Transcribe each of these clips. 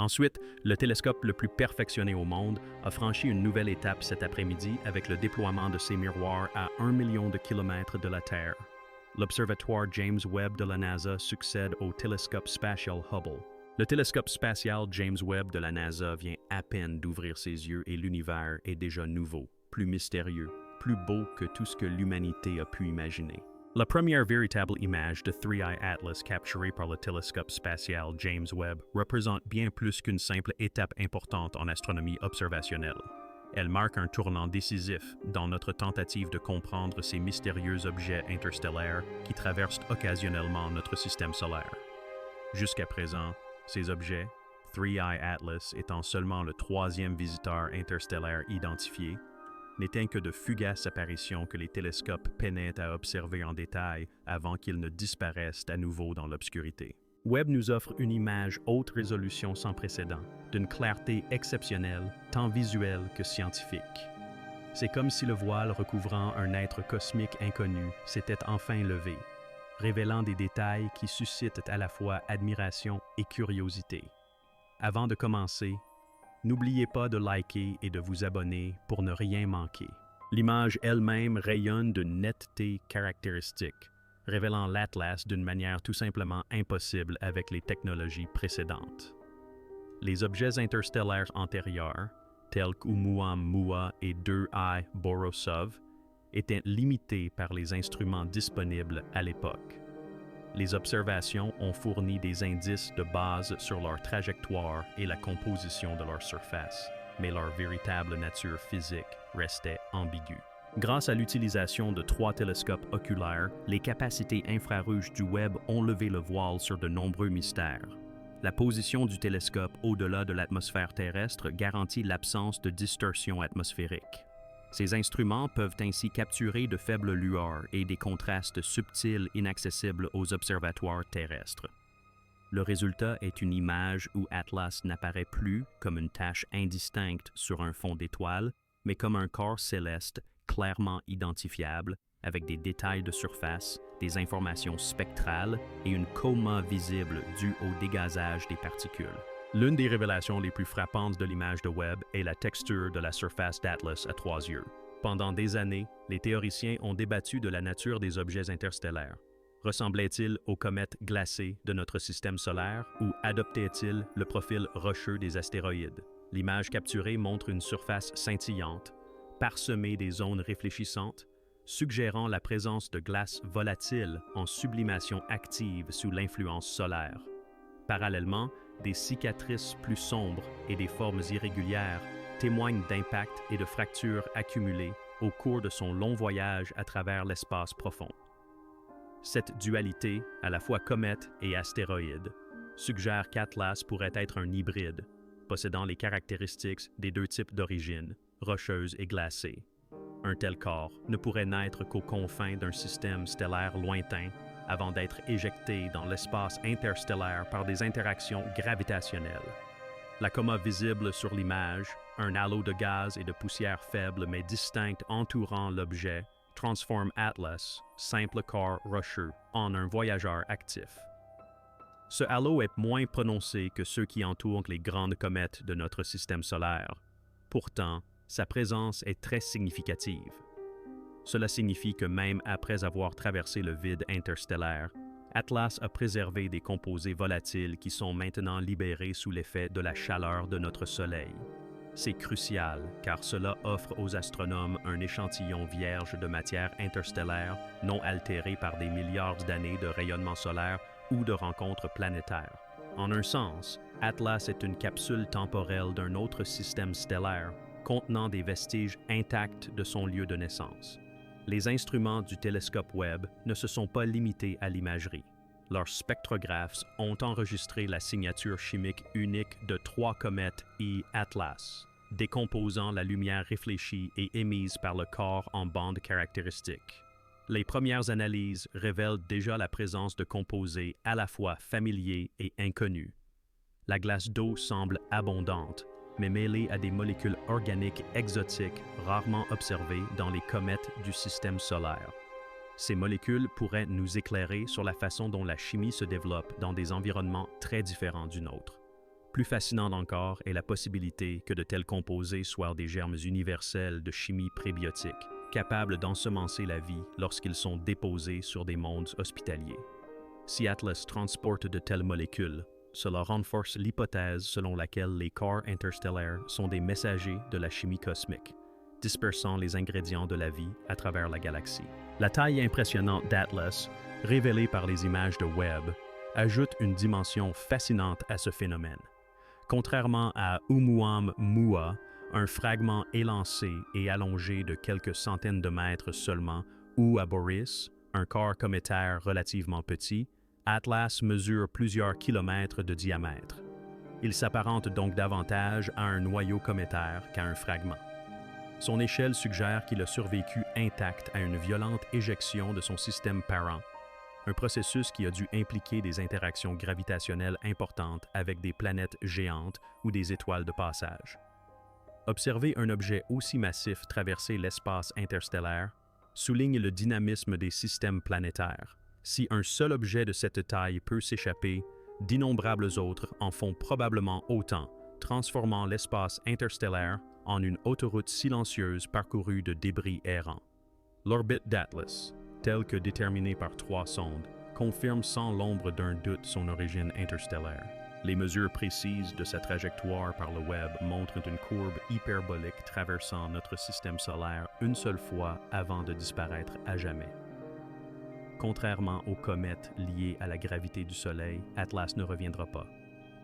Ensuite, le télescope le plus perfectionné au monde a franchi une nouvelle étape cet après-midi avec le déploiement de ses miroirs à 1 million de kilomètres de la Terre. L'observatoire James Webb de la NASA succède au télescope spatial Hubble. Le télescope spatial James Webb de la NASA vient à peine d'ouvrir ses yeux et l'univers est déjà nouveau, plus mystérieux, plus beau que tout ce que l'humanité a pu imaginer. La première véritable image de Three Eye Atlas capturée par le télescope spatial James Webb représente bien plus qu'une simple étape importante en astronomie observationnelle. Elle marque un tournant décisif dans notre tentative de comprendre ces mystérieux objets interstellaires qui traversent occasionnellement notre système solaire. Jusqu'à présent, ces objets, Three Eye Atlas étant seulement le troisième visiteur interstellaire identifié, n'étaient que de fugaces apparitions que les télescopes peinaient à observer en détail avant qu'ils ne disparaissent à nouveau dans l'obscurité. Webb nous offre une image haute résolution sans précédent, d'une clarté exceptionnelle, tant visuelle que scientifique. C'est comme si le voile recouvrant un être cosmique inconnu s'était enfin levé, révélant des détails qui suscitent à la fois admiration et curiosité. Avant de commencer, n'oubliez pas de liker et de vous abonner pour ne rien manquer. L'image elle-même rayonne d'une netteté caractéristique, révélant l'Atlas d'une manière tout simplement impossible avec les technologies précédentes. Les objets interstellaires antérieurs, tels qu'Oumuamua et 2I Borisov, étaient limités par les instruments disponibles à l'époque. Les observations ont fourni des indices de base sur leur trajectoire et la composition de leur surface, mais leur véritable nature physique restait ambiguë. Grâce à l'utilisation de 3 télescopes oculaires, les capacités infrarouges du Webb ont levé le voile sur de nombreux mystères. La position du télescope au-delà de l'atmosphère terrestre garantit l'absence de distorsion atmosphérique. Ces instruments peuvent ainsi capturer de faibles lueurs et des contrastes subtils inaccessibles aux observatoires terrestres. Le résultat est une image où Atlas n'apparaît plus comme une tache indistincte sur un fond d'étoiles, mais comme un corps céleste clairement identifiable, avec des détails de surface, des informations spectrales et une coma visible due au dégazage des particules. L'une des révélations les plus frappantes de l'image de Webb est la texture de la surface d'Atlas à 3 yeux. Pendant des années, les théoriciens ont débattu de la nature des objets interstellaires. Ressemblaient-ils aux comètes glacées de notre système solaire ou adoptaient-ils le profil rocheux des astéroïdes? L'image capturée montre une surface scintillante, parsemée des zones réfléchissantes, suggérant la présence de glace volatile en sublimation active sous l'influence solaire. Parallèlement, des cicatrices plus sombres et des formes irrégulières témoignent d'impacts et de fractures accumulées au cours de son long voyage à travers l'espace profond. Cette dualité, à la fois comète et astéroïde, suggère qu'Atlas pourrait être un hybride, possédant les caractéristiques des deux types d'origine, rocheuse et glacée. Un tel corps ne pourrait naître qu'aux confins d'un système stellaire lointain avant d'être éjecté dans l'espace interstellaire par des interactions gravitationnelles. La coma visible sur l'image, un halo de gaz et de poussière faible mais distincte entourant l'objet, transforme Atlas, simple corps rocheux, en un voyageur actif. Ce halo est moins prononcé que ceux qui entourent les grandes comètes de notre système solaire. Pourtant, sa présence est très significative. Cela signifie que même après avoir traversé le vide interstellaire, Atlas a préservé des composés volatiles qui sont maintenant libérés sous l'effet de la chaleur de notre Soleil. C'est crucial car cela offre aux astronomes un échantillon vierge de matière interstellaire non altérée par des milliards d'années de rayonnement solaire ou de rencontres planétaires. En un sens, Atlas est une capsule temporelle d'un autre système stellaire contenant des vestiges intacts de son lieu de naissance. Les instruments du télescope Webb ne se sont pas limités à l'imagerie. Leurs spectrographes ont enregistré la signature chimique unique de 3 comètes I Atlas, décomposant la lumière réfléchie et émise par le corps en bandes caractéristiques. Les premières analyses révèlent déjà la présence de composés à la fois familiers et inconnus. La glace d'eau semble abondante, mais mêlée à des molécules organiques exotiques rarement observées dans les comètes du système solaire. Ces molécules pourraient nous éclairer sur la façon dont la chimie se développe dans des environnements très différents du nôtre. Plus fascinante encore est la possibilité que de tels composés soient des germes universels de chimie prébiotique, capables d'ensemencer la vie lorsqu'ils sont déposés sur des mondes hospitaliers. Si Atlas transporte de telles molécules, cela renforce l'hypothèse selon laquelle les corps interstellaires sont des messagers de la chimie cosmique, dispersant les ingrédients de la vie à travers la galaxie. La taille impressionnante d'Atlas, révélée par les images de Webb, ajoute une dimension fascinante à ce phénomène. Contrairement à Oumuamua, un fragment élancé et allongé de quelques centaines de mètres seulement, ou à Boris, un corps cométaire relativement petit, Atlas mesure plusieurs kilomètres de diamètre. Il s'apparente donc davantage à un noyau cométaire qu'à un fragment. Son échelle suggère qu'il a survécu intact à une violente éjection de son système parent, un processus qui a dû impliquer des interactions gravitationnelles importantes avec des planètes géantes ou des étoiles de passage. Observer un objet aussi massif traverser l'espace interstellaire souligne le dynamisme des systèmes planétaires. Si un seul objet de cette taille peut s'échapper, d'innombrables autres en font probablement autant, transformant l'espace interstellaire en une autoroute silencieuse parcourue de débris errants. L'orbite d'Atlas, telle que déterminée par 3 sondes, confirme sans l'ombre d'un doute son origine interstellaire. Les mesures précises de sa trajectoire par le Webb montrent une courbe hyperbolique traversant notre système solaire une seule fois avant de disparaître à jamais. Contrairement aux comètes liées à la gravité du Soleil, Atlas ne reviendra pas.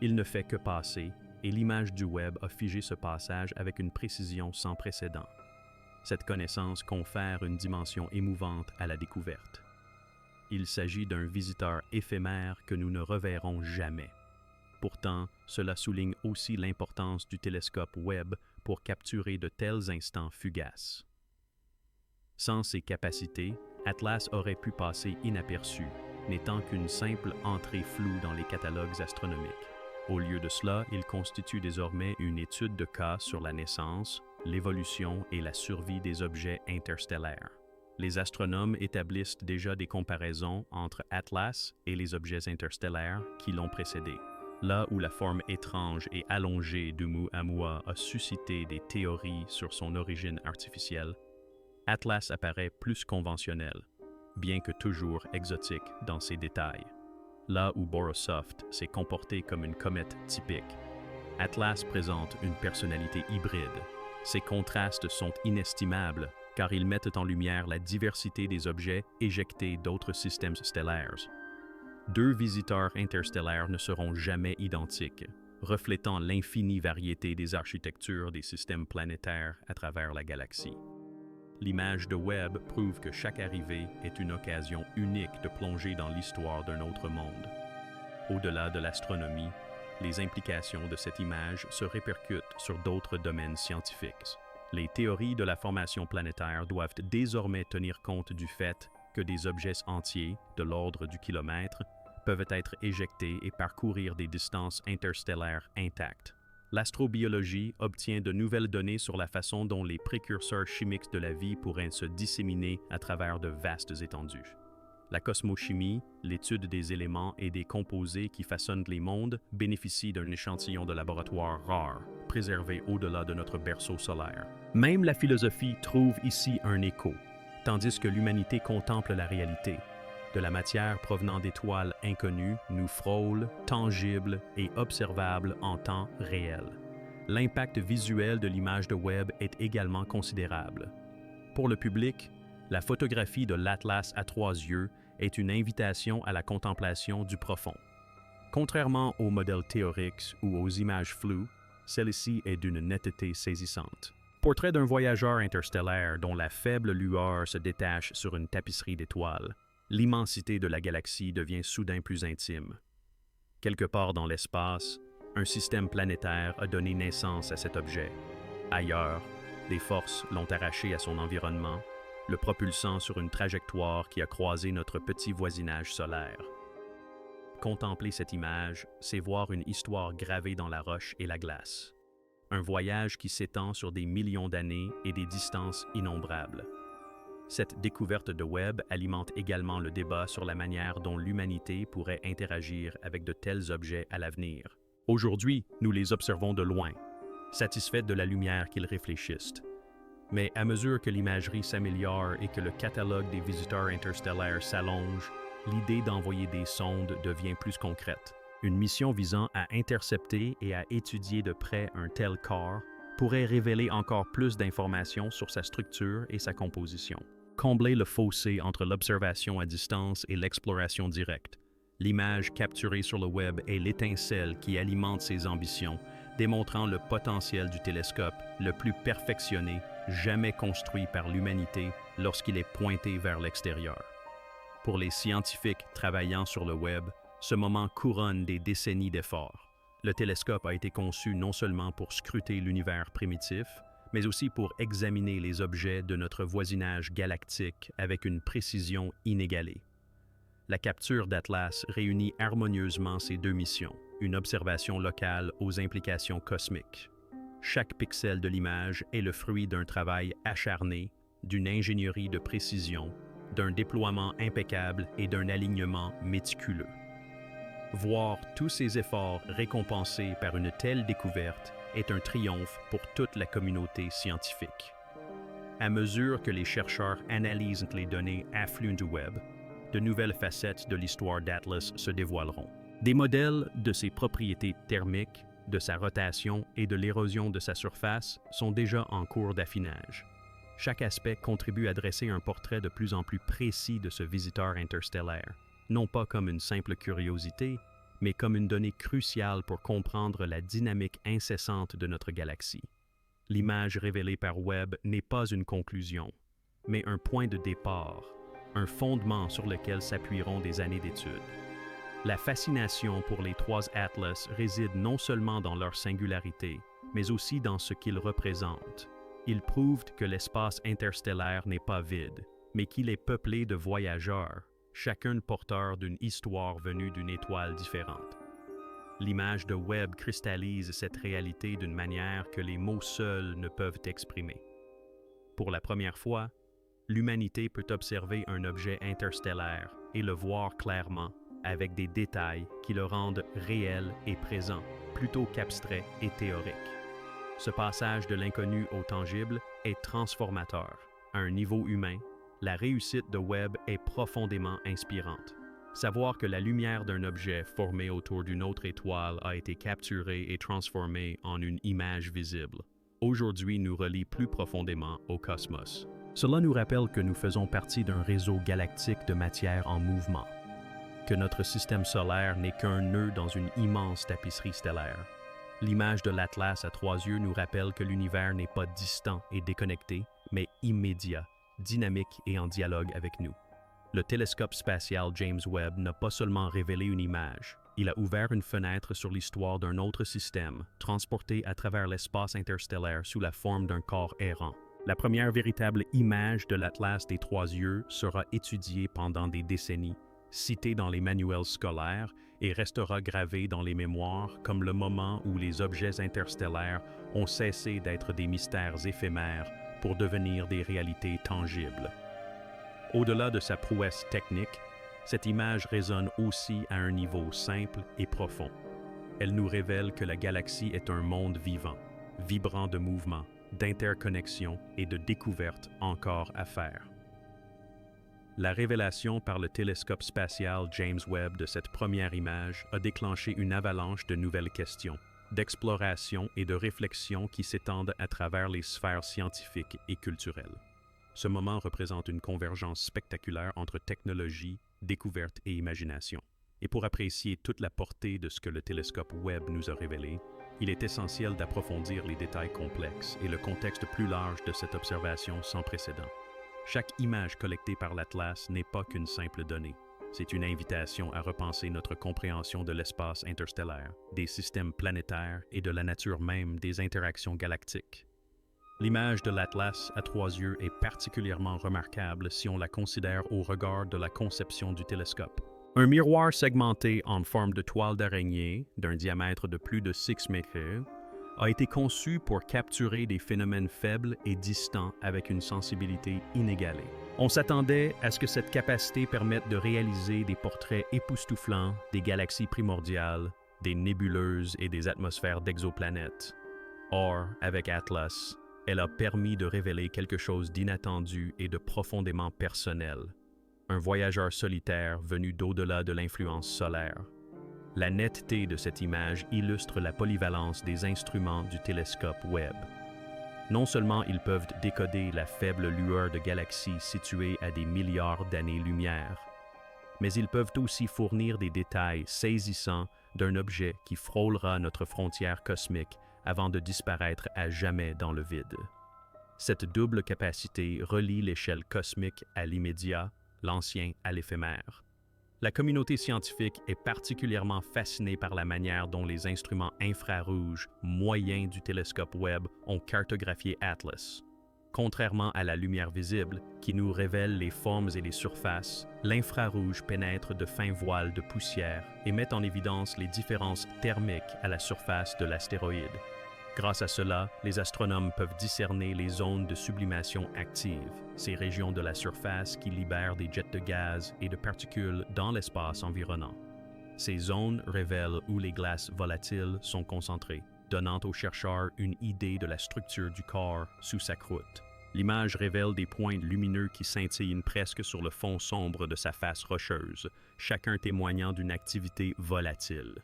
Il ne fait que passer, et l'image du Webb a figé ce passage avec une précision sans précédent. Cette connaissance confère une dimension émouvante à la découverte. Il s'agit d'un visiteur éphémère que nous ne reverrons jamais. Pourtant, cela souligne aussi l'importance du télescope Webb pour capturer de tels instants fugaces. Sans ses capacités, Atlas aurait pu passer inaperçu, n'étant qu'une simple entrée floue dans les catalogues astronomiques. Au lieu de cela, il constitue désormais une étude de cas sur la naissance, l'évolution et la survie des objets interstellaires. Les astronomes établissent déjà des comparaisons entre Atlas et les objets interstellaires qui l'ont précédé. Là où la forme étrange et allongée d'Oumuamua a suscité des théories sur son origine artificielle, Atlas apparaît plus conventionnel, bien que toujours exotique dans ses détails. Là où Borisov s'est comporté comme une comète typique, Atlas présente une personnalité hybride. Ces contrastes sont inestimables car ils mettent en lumière la diversité des objets éjectés d'autres systèmes stellaires. 2 visiteurs interstellaires ne seront jamais identiques, reflétant l'infinie variété des architectures des systèmes planétaires à travers la galaxie. L'image de Webb prouve que chaque arrivée est une occasion unique de plonger dans l'histoire d'un autre monde. Au-delà de l'astronomie, les implications de cette image se répercutent sur d'autres domaines scientifiques. Les théories de la formation planétaire doivent désormais tenir compte du fait que des objets entiers, de l'ordre du kilomètre, peuvent être éjectés et parcourir des distances interstellaires intactes. L'astrobiologie obtient de nouvelles données sur la façon dont les précurseurs chimiques de la vie pourraient se disséminer à travers de vastes étendues. La cosmochimie, l'étude des éléments et des composés qui façonnent les mondes, bénéficie d'un échantillon de laboratoire rare, préservé au-delà de notre berceau solaire. Même la philosophie trouve ici un écho, tandis que l'humanité contemple la réalité. De la matière provenant d'étoiles inconnues nous frôle, tangible et observable en temps réel. L'impact visuel de l'image de Webb est également considérable. Pour le public, la photographie de l'Atlas à 3 yeux est une invitation à la contemplation du profond. Contrairement aux modèles théoriques ou aux images floues, celle-ci est d'une netteté saisissante. Portrait d'un voyageur interstellaire dont la faible lueur se détache sur une tapisserie d'étoiles. L'immensité de la galaxie devient soudain plus intime. Quelque part dans l'espace, un système planétaire a donné naissance à cet objet. Ailleurs, des forces l'ont arraché à son environnement, le propulsant sur une trajectoire qui a croisé notre petit voisinage solaire. Contempler cette image, c'est voir une histoire gravée dans la roche et la glace. Un voyage qui s'étend sur des millions d'années et des distances innombrables. Cette découverte de Webb alimente également le débat sur la manière dont l'humanité pourrait interagir avec de tels objets à l'avenir. Aujourd'hui, nous les observons de loin, satisfaits de la lumière qu'ils réfléchissent. Mais à mesure que l'imagerie s'améliore et que le catalogue des visiteurs interstellaires s'allonge, l'idée d'envoyer des sondes devient plus concrète. Une mission visant à intercepter et à étudier de près un tel corps pourrait révéler encore plus d'informations sur sa structure et sa composition. Combler le fossé entre l'observation à distance et l'exploration directe. L'image capturée sur le web est l'étincelle qui alimente ses ambitions, démontrant le potentiel du télescope le plus perfectionné jamais construit par l'humanité lorsqu'il est pointé vers l'extérieur. Pour les scientifiques travaillant sur le web, ce moment couronne des décennies d'efforts. Le télescope a été conçu non seulement pour scruter l'univers primitif, mais aussi pour examiner les objets de notre voisinage galactique avec une précision inégalée. La capture d'Atlas réunit harmonieusement ces deux missions, une observation locale aux implications cosmiques. Chaque pixel de l'image est le fruit d'un travail acharné, d'une ingénierie de précision, d'un déploiement impeccable et d'un alignement méticuleux. Voir tous ces efforts récompensés par une telle découverte est un triomphe pour toute la communauté scientifique. À mesure que les chercheurs analysent les données affluent du web, de nouvelles facettes de l'histoire d'Atlas se dévoileront. Des modèles de ses propriétés thermiques, de sa rotation et de l'érosion de sa surface sont déjà en cours d'affinage. Chaque aspect contribue à dresser un portrait de plus en plus précis de ce visiteur interstellaire, non pas comme une simple curiosité, mais comme une donnée cruciale pour comprendre la dynamique incessante de notre galaxie. L'image révélée par Webb n'est pas une conclusion, mais un point de départ, un fondement sur lequel s'appuieront des années d'études. La fascination pour les trois Atlas réside non seulement dans leur singularité, mais aussi dans ce qu'ils représentent. Ils prouvent que l'espace interstellaire n'est pas vide, mais qu'il est peuplé de voyageurs, chacun porteur d'une histoire venue d'une étoile différente. L'image de Webb cristallise cette réalité d'une manière que les mots seuls ne peuvent exprimer. Pour la première fois, l'humanité peut observer un objet interstellaire et le voir clairement, avec des détails qui le rendent réel et présent, plutôt qu'abstrait et théorique. Ce passage de l'inconnu au tangible est transformateur. À un niveau humain, la réussite de Webb est profondément inspirante. Savoir que la lumière d'un objet formé autour d'une autre étoile a été capturée et transformée en une image visible, aujourd'hui nous relie plus profondément au cosmos. Cela nous rappelle que nous faisons partie d'un réseau galactique de matière en mouvement, que notre système solaire n'est qu'un nœud dans une immense tapisserie stellaire. L'image de l'Atlas à 3 yeux nous rappelle que l'univers n'est pas distant et déconnecté, mais immédiat, dynamique et en dialogue avec nous. Le télescope spatial James Webb n'a pas seulement révélé une image, il a ouvert une fenêtre sur l'histoire d'un autre système, transporté à travers l'espace interstellaire sous la forme d'un corps errant. La première véritable image de l'Atlas des 3 yeux sera étudiée pendant des décennies, citée dans les manuels scolaires et restera gravée dans les mémoires comme le moment où les objets interstellaires ont cessé d'être des mystères éphémères pour devenir des réalités tangibles. Au-delà de sa prouesse technique, cette image résonne aussi à un niveau simple et profond. Elle nous révèle que la galaxie est un monde vivant, vibrant de mouvement, d'interconnexion et de découvertes encore à faire. La révélation par le télescope spatial James Webb de cette première image a déclenché une avalanche de nouvelles questions, d'exploration et de réflexion qui s'étendent à travers les sphères scientifiques et culturelles. Ce moment représente une convergence spectaculaire entre technologie, découverte et imagination. Et pour apprécier toute la portée de ce que le télescope Webb nous a révélé, il est essentiel d'approfondir les détails complexes et le contexte plus large de cette observation sans précédent. Chaque image collectée par l'Atlas n'est pas qu'une simple donnée. C'est une invitation à repenser notre compréhension de l'espace interstellaire, des systèmes planétaires et de la nature même des interactions galactiques. L'image de l'Atlas à 3 yeux est particulièrement remarquable si on la considère au regard de la conception du télescope. Un miroir segmenté en forme de toile d'araignée, d'un diamètre de plus de 6 mètres, a été conçu pour capturer des phénomènes faibles et distants avec une sensibilité inégalée. On s'attendait à ce que cette capacité permette de réaliser des portraits époustouflants des galaxies primordiales, des nébuleuses et des atmosphères d'exoplanètes. Or, avec Atlas, elle a permis de révéler quelque chose d'inattendu et de profondément personnel. Un voyageur solitaire venu d'au-delà de l'influence solaire. La netteté de cette image illustre la polyvalence des instruments du télescope Webb. Non seulement ils peuvent décoder la faible lueur de galaxies situées à des milliards d'années-lumière, mais ils peuvent aussi fournir des détails saisissants d'un objet qui frôlera notre frontière cosmique avant de disparaître à jamais dans le vide. Cette double capacité relie l'échelle cosmique à l'immédiat, l'ancien à l'éphémère. La communauté scientifique est particulièrement fascinée par la manière dont les instruments infrarouges moyens du télescope Webb ont cartographié Atlas. Contrairement à la lumière visible, qui nous révèle les formes et les surfaces, l'infrarouge pénètre de fins voiles de poussière et met en évidence les différences thermiques à la surface de l'astéroïde. Grâce à cela, les astronomes peuvent discerner les zones de sublimation actives, ces régions de la surface qui libèrent des jets de gaz et de particules dans l'espace environnant. Ces zones révèlent où les glaces volatiles sont concentrées, donnant aux chercheurs une idée de la structure du corps sous sa croûte. L'image révèle des points lumineux qui scintillent presque sur le fond sombre de sa face rocheuse, chacun témoignant d'une activité volatile.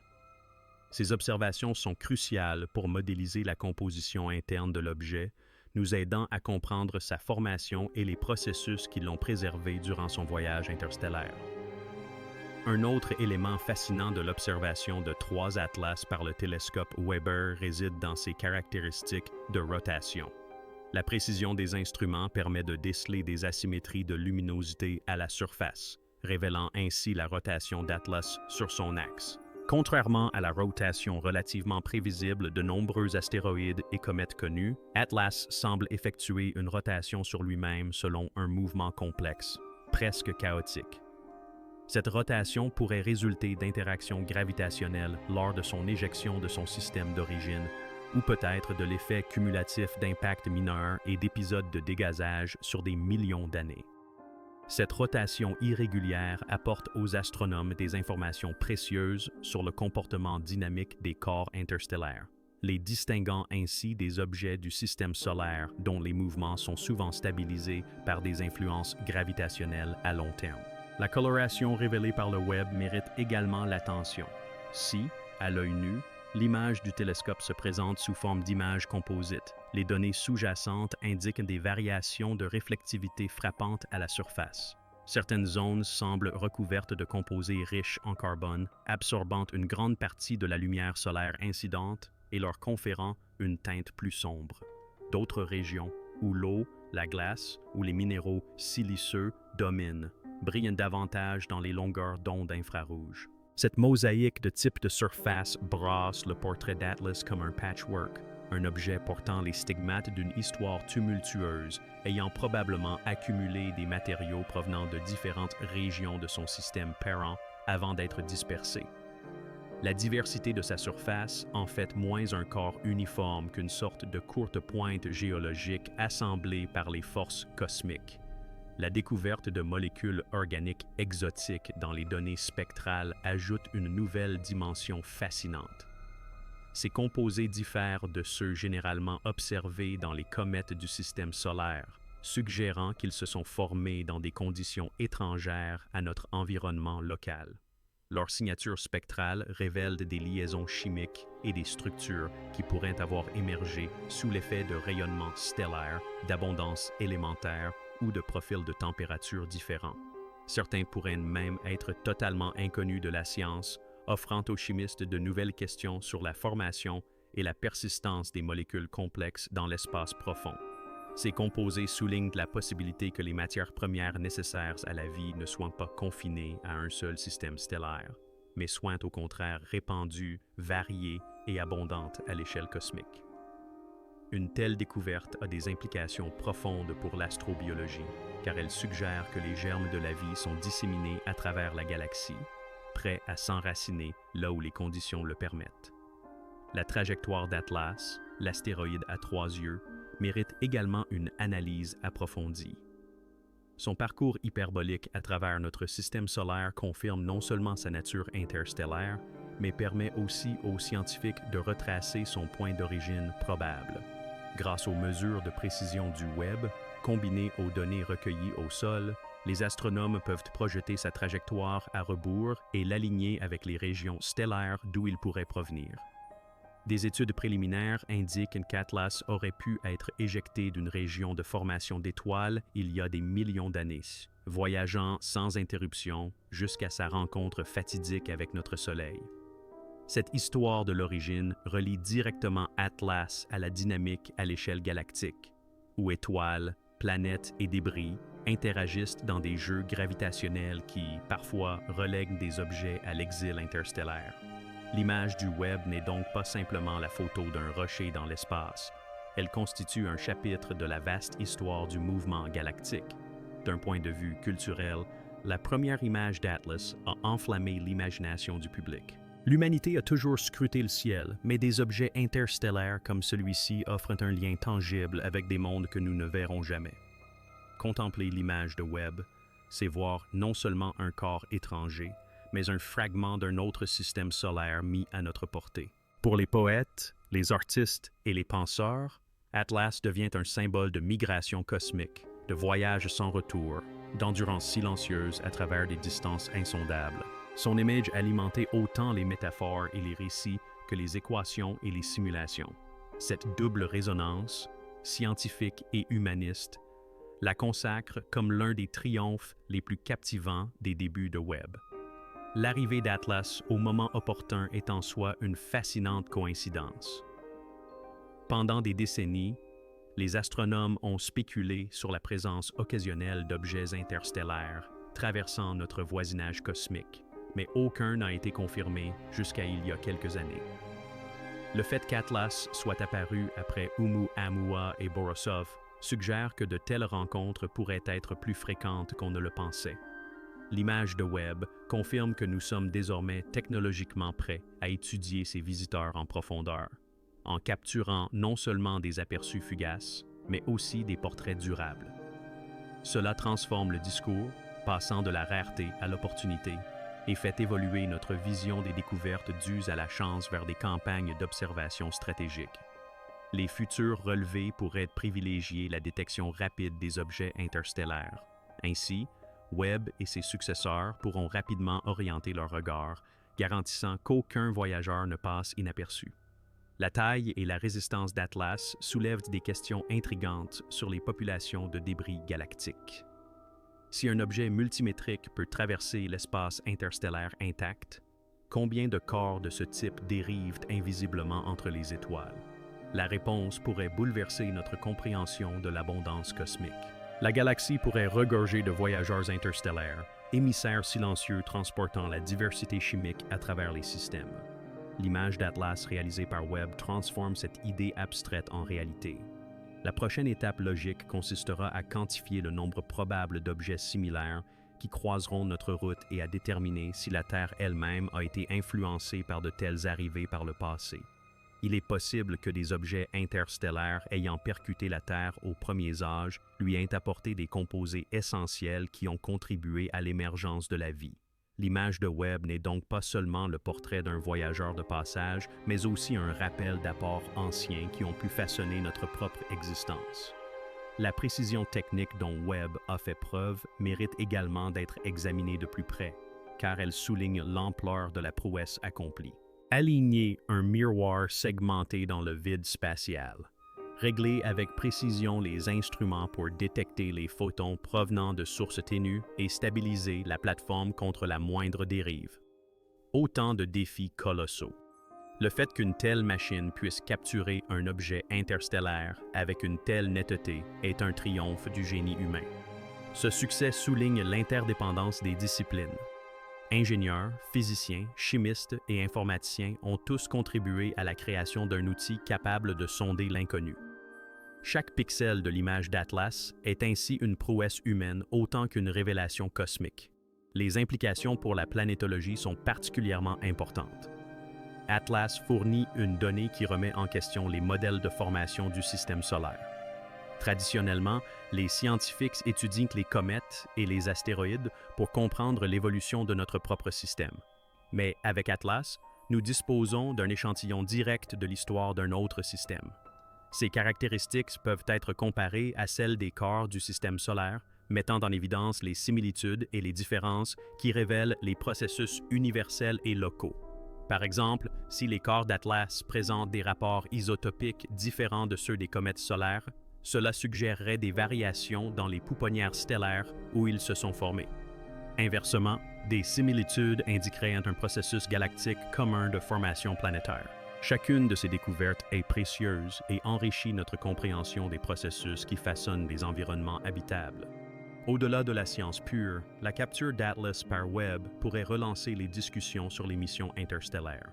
Ces observations sont cruciales pour modéliser la composition interne de l'objet, nous aidant à comprendre sa formation et les processus qui l'ont préservé durant son voyage interstellaire. Un autre élément fascinant de l'observation de 3 Atlas par le télescope Weber réside dans ses caractéristiques de rotation. La précision des instruments permet de déceler des asymétries de luminosité à la surface, révélant ainsi la rotation d'Atlas sur son axe. Contrairement à la rotation relativement prévisible de nombreux astéroïdes et comètes connus, Atlas semble effectuer une rotation sur lui-même selon un mouvement complexe, presque chaotique. Cette rotation pourrait résulter d'interactions gravitationnelles lors de son éjection de son système d'origine, ou peut-être de l'effet cumulatif d'impacts mineurs et d'épisodes de dégazage sur des millions d'années. Cette rotation irrégulière apporte aux astronomes des informations précieuses sur le comportement dynamique des corps interstellaires, les distinguant ainsi des objets du système solaire dont les mouvements sont souvent stabilisés par des influences gravitationnelles à long terme. La coloration révélée par le Webb mérite également l'attention. Si, à l'œil nu, l'image du télescope se présente sous forme d'images composites, les données sous-jacentes indiquent des variations de réflectivité frappantes à la surface. Certaines zones semblent recouvertes de composés riches en carbone, absorbant une grande partie de la lumière solaire incidente et leur conférant une teinte plus sombre. D'autres régions, où l'eau, la glace ou les minéraux siliceux dominent, brillent davantage dans les longueurs d'onde infrarouges. Cette mosaïque de type de surface brasse le portrait d'Atlas comme un patchwork, un objet portant les stigmates d'une histoire tumultueuse, ayant probablement accumulé des matériaux provenant de différentes régions de son système parent avant d'être dispersé. La diversité de sa surface en fait moins un corps uniforme qu'une sorte de courte pointe géologique assemblée par les forces cosmiques. La découverte de molécules organiques exotiques dans les données spectrales ajoute une nouvelle dimension fascinante. Ces composés diffèrent de ceux généralement observés dans les comètes du système solaire, suggérant qu'ils se sont formés dans des conditions étrangères à notre environnement local. Leur signature spectrale révèle des liaisons chimiques et des structures qui pourraient avoir émergé sous l'effet de rayonnements stellaires, d'abondance élémentaire ou de profils de température différents. Certains pourraient même être totalement inconnus de la science, offrant aux chimistes de nouvelles questions sur la formation et la persistance des molécules complexes dans l'espace profond. Ces composés soulignent la possibilité que les matières premières nécessaires à la vie ne soient pas confinées à un seul système stellaire, mais soient au contraire répandues, variées et abondantes à l'échelle cosmique. Une telle découverte a des implications profondes pour l'astrobiologie, car elle suggère que les germes de la vie sont disséminés à travers la galaxie, prêts à s'enraciner là où les conditions le permettent. La trajectoire d'Atlas, l'astéroïde à 3 yeux, mérite également une analyse approfondie. Son parcours hyperbolique à travers notre système solaire confirme non seulement sa nature interstellaire, mais permet aussi aux scientifiques de retracer son point d'origine probable. Grâce aux mesures de précision du Webb, combinées aux données recueillies au sol, les astronomes peuvent projeter sa trajectoire à rebours et l'aligner avec les régions stellaires d'où il pourrait provenir. Des études préliminaires indiquent qu'Atlas aurait pu être éjecté d'une région de formation d'étoiles il y a des millions d'années, voyageant sans interruption jusqu'à sa rencontre fatidique avec notre Soleil. Cette histoire de l'origine relie directement Atlas à la dynamique à l'échelle galactique, où étoiles, planètes et débris interagissent dans des jeux gravitationnels qui, parfois, relèguent des objets à l'exil interstellaire. L'image du Webb n'est donc pas simplement la photo d'un rocher dans l'espace. Elle constitue un chapitre de la vaste histoire du mouvement galactique. D'un point de vue culturel, la première image d'Atlas a enflammé l'imagination du public. L'humanité a toujours scruté le ciel, mais des objets interstellaires comme celui-ci offrent un lien tangible avec des mondes que nous ne verrons jamais. Contempler l'image de Webb, c'est voir non seulement un corps étranger, mais un fragment d'un autre système solaire mis à notre portée. Pour les poètes, les artistes et les penseurs, Atlas devient un symbole de migration cosmique, de voyage sans retour, d'endurance silencieuse à travers des distances insondables. Son image alimentait autant les métaphores et les récits que les équations et les simulations. Cette double résonance, scientifique et humaniste, la consacre comme l'un des triomphes les plus captivants des débuts de Webb. L'arrivée d'Atlas au moment opportun est en soi une fascinante coïncidence. Pendant des décennies, les astronomes ont spéculé sur la présence occasionnelle d'objets interstellaires traversant notre voisinage cosmique, mais aucun n'a été confirmé jusqu'à il y a quelques années. Le fait qu'Atlas soit apparu après Oumuamua et Borisov suggère que de telles rencontres pourraient être plus fréquentes qu'on ne le pensait. L'image de Webb confirme que nous sommes désormais technologiquement prêts à étudier ces visiteurs en profondeur, en capturant non seulement des aperçus fugaces, mais aussi des portraits durables. Cela transforme le discours, passant de la rareté à l'opportunité, et fait évoluer notre vision des découvertes dues à la chance vers des campagnes d'observation stratégiques. Les futurs relevés pourraient privilégier la détection rapide des objets interstellaires. Ainsi, Webb et ses successeurs pourront rapidement orienter leur regard, garantissant qu'aucun voyageur ne passe inaperçu. La taille et la résistance d'Atlas soulèvent des questions intrigantes sur les populations de débris galactiques. Si un objet multimétrique peut traverser l'espace interstellaire intact, combien de corps de ce type dérivent invisiblement entre les étoiles? La réponse pourrait bouleverser notre compréhension de l'abondance cosmique. La galaxie pourrait regorger de voyageurs interstellaires, émissaires silencieux transportant la diversité chimique à travers les systèmes. L'image d'Atlas réalisée par Webb transforme cette idée abstraite en réalité. La prochaine étape logique consistera à quantifier le nombre probable d'objets similaires qui croiseront notre route et à déterminer si la Terre elle-même a été influencée par de telles arrivées par le passé. Il est possible que des objets interstellaires ayant percuté la Terre aux premiers âges lui aient apporté des composés essentiels qui ont contribué à l'émergence de la vie. L'image de Webb n'est donc pas seulement le portrait d'un voyageur de passage, mais aussi un rappel d'apports anciens qui ont pu façonner notre propre existence. La précision technique dont Webb a fait preuve mérite également d'être examinée de plus près, car elle souligne l'ampleur de la prouesse accomplie. Aligner un miroir segmenté dans le vide spatial. Régler avec précision les instruments pour détecter les photons provenant de sources ténues et stabiliser la plateforme contre la moindre dérive. Autant de défis colossaux. Le fait qu'une telle machine puisse capturer un objet interstellaire avec une telle netteté est un triomphe du génie humain. Ce succès souligne l'interdépendance des disciplines. Ingénieurs, physiciens, chimistes et informaticiens ont tous contribué à la création d'un outil capable de sonder l'inconnu. Chaque pixel de l'image d'Atlas est ainsi une prouesse humaine autant qu'une révélation cosmique. Les implications pour la planétologie sont particulièrement importantes. Atlas fournit une donnée qui remet en question les modèles de formation du système solaire. Traditionnellement, les scientifiques étudient les comètes et les astéroïdes pour comprendre l'évolution de notre propre système. Mais avec Atlas, nous disposons d'un échantillon direct de l'histoire d'un autre système. Ces caractéristiques peuvent être comparées à celles des corps du système solaire, mettant en évidence les similitudes et les différences qui révèlent les processus universels et locaux. Par exemple, si les corps d'Atlas présentent des rapports isotopiques différents de ceux des comètes solaires, cela suggérerait des variations dans les pouponnières stellaires où ils se sont formés. Inversement, des similitudes indiqueraient un processus galactique commun de formation planétaire. Chacune de ces découvertes est précieuse et enrichit notre compréhension des processus qui façonnent des environnements habitables. Au-delà de la science pure, la capture d'Atlas par Webb pourrait relancer les discussions sur les missions interstellaires.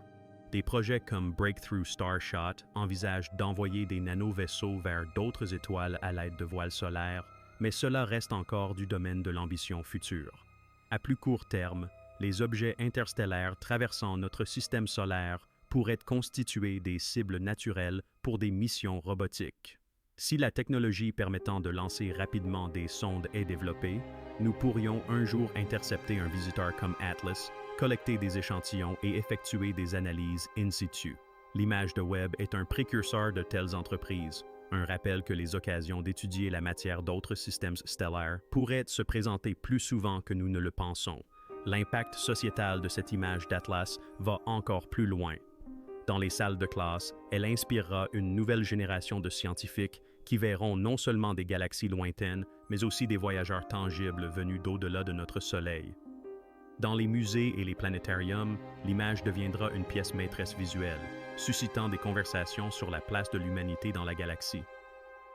Des projets comme Breakthrough Starshot envisagent d'envoyer des nanovaisseaux vers d'autres étoiles à l'aide de voiles solaires, mais cela reste encore du domaine de l'ambition future. À plus court terme, les objets interstellaires traversant notre système solaire pourraient constituer des cibles naturelles pour des missions robotiques. Si la technologie permettant de lancer rapidement des sondes est développée, nous pourrions un jour intercepter un visiteur comme Atlas, collecter des échantillons et effectuer des analyses in situ. L'image de Webb est un précurseur de telles entreprises, un rappel que les occasions d'étudier la matière d'autres systèmes stellaires pourraient se présenter plus souvent que nous ne le pensons. L'impact sociétal de cette image d'Atlas va encore plus loin. Dans les salles de classe, elle inspirera une nouvelle génération de scientifiques qui verront non seulement des galaxies lointaines, mais aussi des voyageurs tangibles venus d'au-delà de notre Soleil. Dans les musées et les planétariums, l'image deviendra une pièce maîtresse visuelle, suscitant des conversations sur la place de l'humanité dans la galaxie.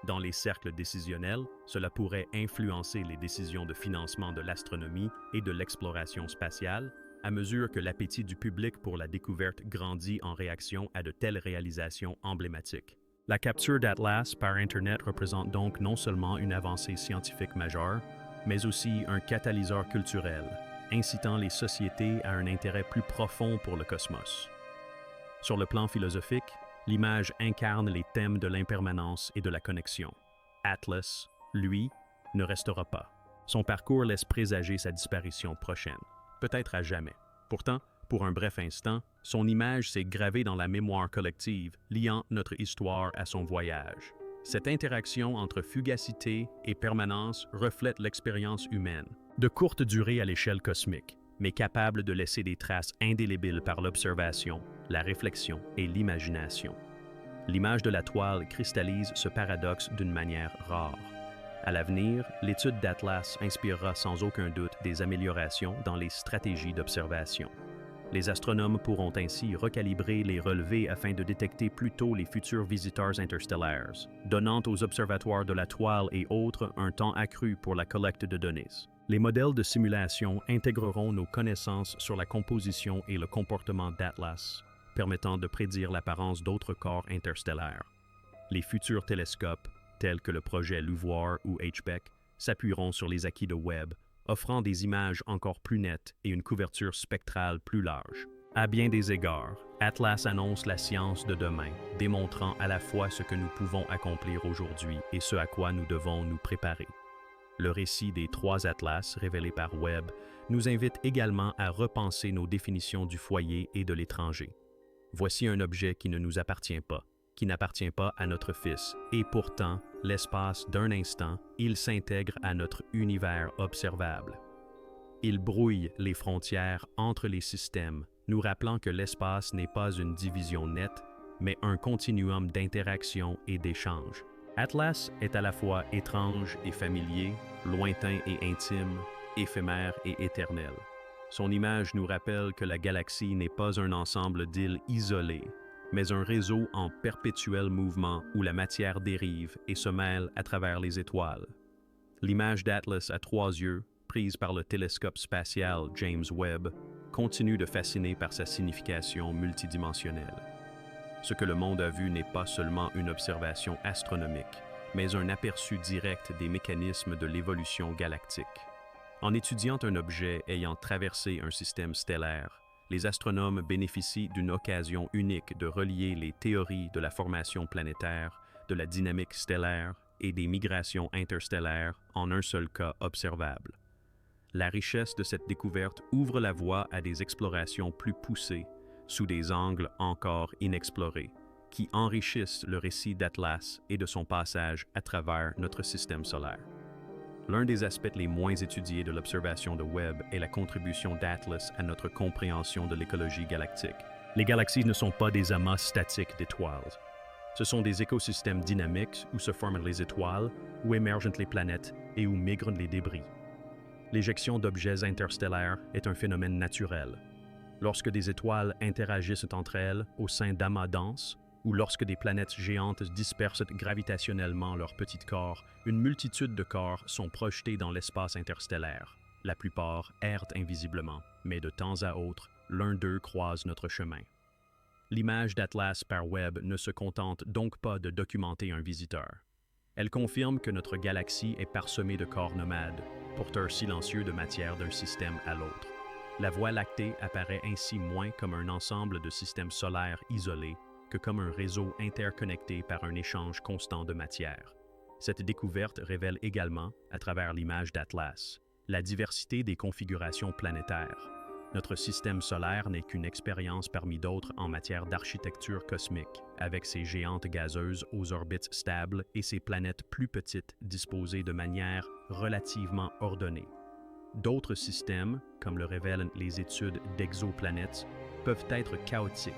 Dans les cercles décisionnels, cela pourrait influencer les décisions de financement de l'astronomie et de l'exploration spatiale, à mesure que l'appétit du public pour la découverte grandit en réaction à de telles réalisations emblématiques. La capture d'Atlas par Internet représente donc non seulement une avancée scientifique majeure, mais aussi un catalyseur culturel, incitant les sociétés à un intérêt plus profond pour le cosmos. Sur le plan philosophique, l'image incarne les thèmes de l'impermanence et de la connexion. Atlas, lui, ne restera pas. Son parcours laisse présager sa disparition prochaine, peut-être à jamais. Pourtant, pour un bref instant, son image s'est gravée dans la mémoire collective, liant notre histoire à son voyage. Cette interaction entre fugacité et permanence reflète l'expérience humaine, de courte durée à l'échelle cosmique, mais capable de laisser des traces indélébiles par l'observation, la réflexion et l'imagination. L'image de la toile cristallise ce paradoxe d'une manière rare. À l'avenir, l'étude d'Atlas inspirera sans aucun doute des améliorations dans les stratégies d'observation. Les astronomes pourront ainsi recalibrer les relevés afin de détecter plus tôt les futurs visiteurs interstellaires, donnant aux observatoires de la toile et autres un temps accru pour la collecte de données. Les modèles de simulation intégreront nos connaissances sur la composition et le comportement d'Atlas, permettant de prédire l'apparence d'autres corps interstellaires. Les futurs télescopes, tels que le projet LUVOIR ou HBEC, s'appuieront sur les acquis de Webb, offrant des images encore plus nettes et une couverture spectrale plus large. À bien des égards, Atlas annonce la science de demain, démontrant à la fois ce que nous pouvons accomplir aujourd'hui et ce à quoi nous devons nous préparer. Le récit des 3 Atlas révélés par Webb nous invite également à repenser nos définitions du foyer et de l'étranger. Voici un objet qui ne nous appartient pas, qui n'appartient pas à notre Fils, et pourtant, l'espace d'un instant, il s'intègre à notre univers observable. Il brouille les frontières entre les systèmes, nous rappelant que l'espace n'est pas une division nette, mais un continuum d'interaction et d'échange. Atlas est à la fois étrange et familier, lointain et intime, éphémère et éternel. Son image nous rappelle que la galaxie n'est pas un ensemble d'îles isolées, mais un réseau en perpétuel mouvement où la matière dérive et se mêle à travers les étoiles. L'image d'Atlas à 3 yeux, prise par le télescope spatial James Webb, continue de fasciner par sa signification multidimensionnelle. Ce que le monde a vu n'est pas seulement une observation astronomique, mais un aperçu direct des mécanismes de l'évolution galactique. En étudiant un objet ayant traversé un système stellaire, les astronomes bénéficient d'une occasion unique de relier les théories de la formation planétaire, de la dynamique stellaire et des migrations interstellaires en un seul cas observable. La richesse de cette découverte ouvre la voie à des explorations plus poussées, sous des angles encore inexplorés, qui enrichissent le récit d'Atlas et de son passage à travers notre système solaire. L'un des aspects les moins étudiés de l'observation de Webb est la contribution d'Atlas à notre compréhension de l'écologie galactique. Les galaxies ne sont pas des amas statiques d'étoiles. Ce sont des écosystèmes dynamiques où se forment les étoiles, où émergent les planètes et où migrent les débris. L'éjection d'objets interstellaires est un phénomène naturel. Lorsque des étoiles interagissent entre elles au sein d'amas denses, ou lorsque des planètes géantes dispersent gravitationnellement leurs petits corps, une multitude de corps sont projetés dans l'espace interstellaire. La plupart errent invisiblement, mais de temps à autre, l'un d'eux croise notre chemin. L'image d'Atlas par Webb ne se contente donc pas de documenter un visiteur. Elle confirme que notre galaxie est parsemée de corps nomades, porteurs silencieux de matière d'un système à l'autre. La Voie lactée apparaît ainsi moins comme un ensemble de systèmes solaires isolés que comme un réseau interconnecté par un échange constant de matière. Cette découverte révèle également, à travers l'image d'Atlas, la diversité des configurations planétaires. Notre système solaire n'est qu'une expérience parmi d'autres en matière d'architecture cosmique, avec ses géantes gazeuses aux orbites stables et ses planètes plus petites disposées de manière relativement ordonnée. D'autres systèmes, comme le révèlent les études d'exoplanètes, peuvent être chaotiques.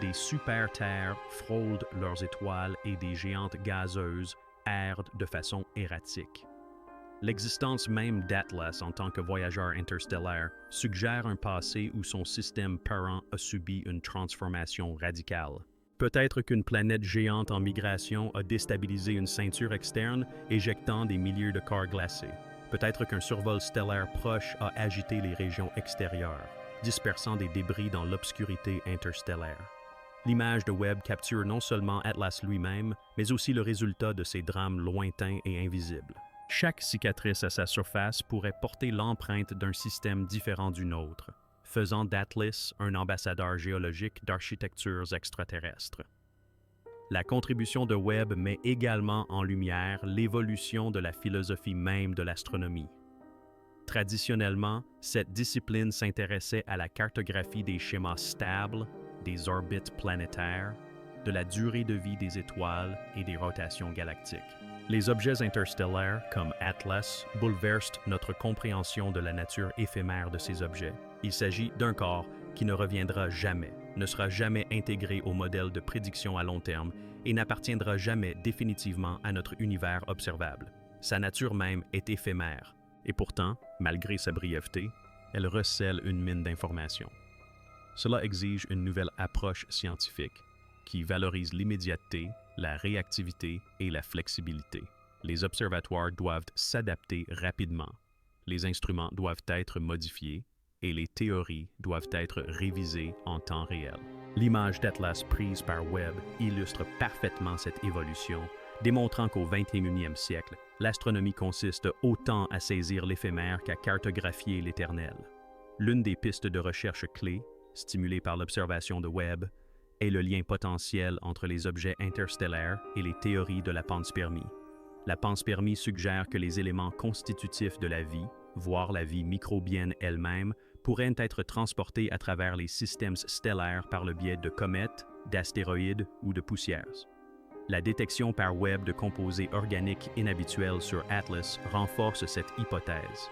Des super-terres frôlent leurs étoiles et des géantes gazeuses errent de façon erratique. L'existence même d'Atlas en tant que voyageur interstellaire suggère un passé où son système parent a subi une transformation radicale. Peut-être qu'une planète géante en migration a déstabilisé une ceinture externe, éjectant des milliers de corps glacés. Peut-être qu'un survol stellaire proche a agité les régions extérieures, dispersant des débris dans l'obscurité interstellaire. L'image de Webb capture non seulement Atlas lui-même, mais aussi le résultat de ces drames lointains et invisibles. Chaque cicatrice à sa surface pourrait porter l'empreinte d'un système différent du nôtre, faisant d'Atlas un ambassadeur géologique d'architectures extraterrestres. La contribution de Webb met également en lumière l'évolution de la philosophie même de l'astronomie. Traditionnellement, cette discipline s'intéressait à la cartographie des schémas stables, des orbites planétaires, de la durée de vie des étoiles et des rotations galactiques. Les objets interstellaires, comme Atlas, bouleversent notre compréhension de la nature éphémère de ces objets. Il s'agit d'un corps qui ne reviendra jamais, ne sera jamais intégré au modèle de prédiction à long terme et n'appartiendra jamais définitivement à notre univers observable. Sa nature même est éphémère, et pourtant, malgré sa brièveté, elle recèle une mine d'informations. Cela exige une nouvelle approche scientifique qui valorise l'immédiateté, la réactivité et la flexibilité. Les observatoires doivent s'adapter rapidement, les instruments doivent être modifiés et les théories doivent être révisées en temps réel. L'image d'Atlas prise par Webb illustre parfaitement cette évolution, démontrant qu'au 21e siècle, l'astronomie consiste autant à saisir l'éphémère qu'à cartographier l'éternel. L'une des pistes de recherche clés, stimulée par l'observation de Webb, est le lien potentiel entre les objets interstellaires et les théories de la panspermie. La panspermie suggère que les éléments constitutifs de la vie, voire la vie microbienne elle-même, pourraient être transportés à travers les systèmes stellaires par le biais de comètes, d'astéroïdes ou de poussières. La détection par Webb de composés organiques inhabituels sur Atlas renforce cette hypothèse.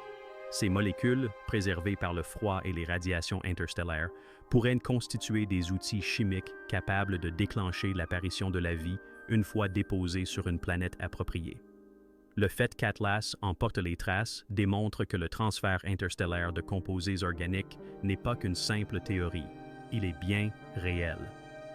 Ces molécules, préservées par le froid et les radiations interstellaires, pourraient constituer des outils chimiques capables de déclencher l'apparition de la vie une fois déposés sur une planète appropriée. Le fait qu'Atlas en porte les traces démontre que le transfert interstellaire de composés organiques n'est pas qu'une simple théorie, il est bien réel.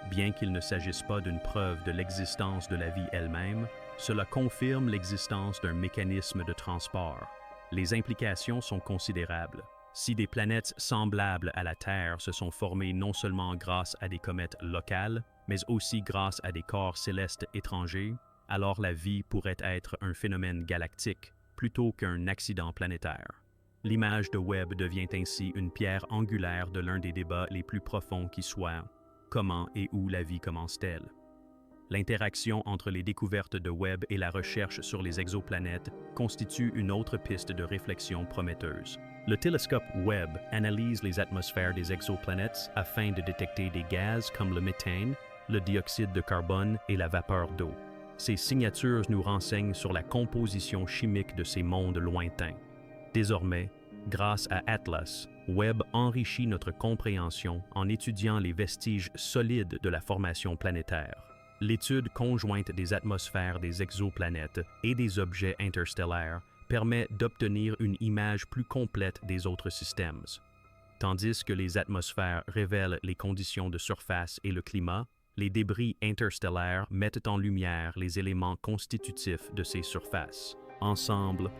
Bien qu'il ne s'agisse pas d'une preuve de l'existence de la vie elle-même, cela confirme l'existence d'un mécanisme de transport. Les implications sont considérables. Si des planètes semblables à la Terre se sont formées non seulement grâce à des comètes locales, mais aussi grâce à des corps célestes étrangers, alors la vie pourrait être un phénomène galactique plutôt qu'un accident planétaire. L'image de Webb devient ainsi une pierre angulaire de l'un des débats les plus profonds qui soit: comment et où la vie commence-t-elle? L'interaction entre les découvertes de Webb et la recherche sur les exoplanètes constitue une autre piste de réflexion prometteuse. Le télescope Webb analyse les atmosphères des exoplanètes afin de détecter des gaz comme le méthane, le dioxyde de carbone et la vapeur d'eau. Ces signatures nous renseignent sur la composition chimique de ces mondes lointains. Désormais, grâce à Atlas, Webb enrichit notre compréhension en étudiant les vestiges solides de la formation planétaire. L'étude conjointe des atmosphères des exoplanètes et des objets interstellaires permet d'obtenir une image plus complète des autres systèmes. Tandis que les atmosphères révèlent les conditions de surface et le climat, les débris interstellaires mettent en lumière les éléments constitutifs de ces surfaces. Ensemble,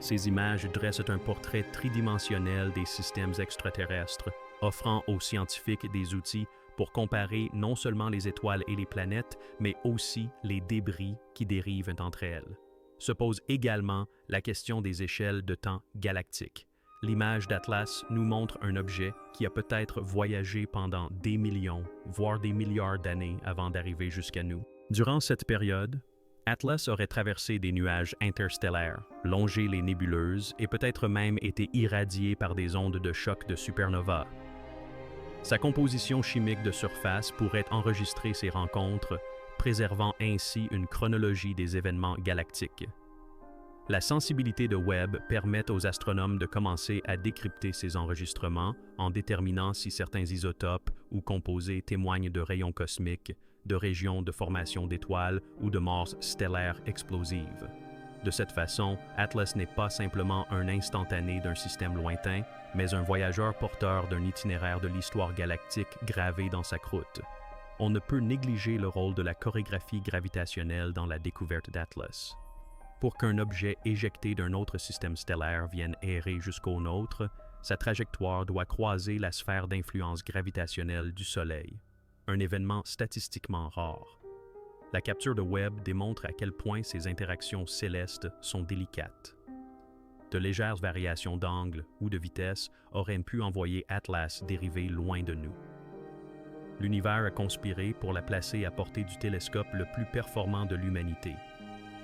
ces images dressent un portrait tridimensionnel des systèmes extraterrestres, offrant aux scientifiques des outils pour comparer non seulement les étoiles et les planètes, mais aussi les débris qui dérivent d'entre elles. Se pose également la question des échelles de temps galactiques. L'image d'Atlas nous montre un objet qui a peut-être voyagé pendant des millions, voire des milliards d'années avant d'arriver jusqu'à nous. Durant cette période, Atlas aurait traversé des nuages interstellaires, longé les nébuleuses et peut-être même été irradié par des ondes de choc de supernova. Sa composition chimique de surface pourrait enregistrer ces rencontres, préservant ainsi une chronologie des événements galactiques. La sensibilité de Webb permet aux astronomes de commencer à décrypter ces enregistrements en déterminant si certains isotopes ou composés témoignent de rayons cosmiques, de régions de formation d'étoiles ou de morts stellaires explosives. De cette façon, Atlas n'est pas simplement un instantané d'un système lointain, mais un voyageur porteur d'un itinéraire de l'histoire galactique gravé dans sa croûte. On ne peut négliger le rôle de la chorégraphie gravitationnelle dans la découverte d'Atlas. Pour qu'un objet éjecté d'un autre système stellaire vienne errer jusqu'au nôtre, sa trajectoire doit croiser la sphère d'influence gravitationnelle du Soleil, un événement statistiquement rare. La capture de Webb démontre à quel point ces interactions célestes sont délicates. De légères variations d'angle ou de vitesse auraient pu envoyer Atlas dériver loin de nous. L'univers a conspiré pour la placer à portée du télescope le plus performant de l'humanité.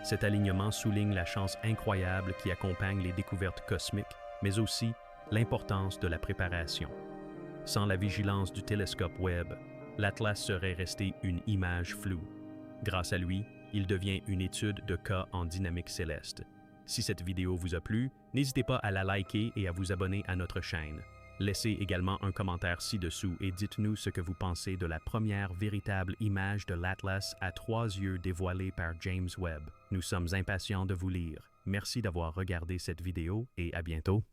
Cet alignement souligne la chance incroyable qui accompagne les découvertes cosmiques, mais aussi l'importance de la préparation. Sans la vigilance du télescope Webb, l'Atlas serait resté une image floue. Grâce à lui, il devient une étude de cas en dynamique céleste. Si cette vidéo vous a plu, n'hésitez pas à la liker et à vous abonner à notre chaîne. Laissez également un commentaire ci-dessous et dites-nous ce que vous pensez de la première véritable image de l'Atlas à 3 yeux dévoilée par James Webb. Nous sommes impatients de vous lire. Merci d'avoir regardé cette vidéo et à bientôt.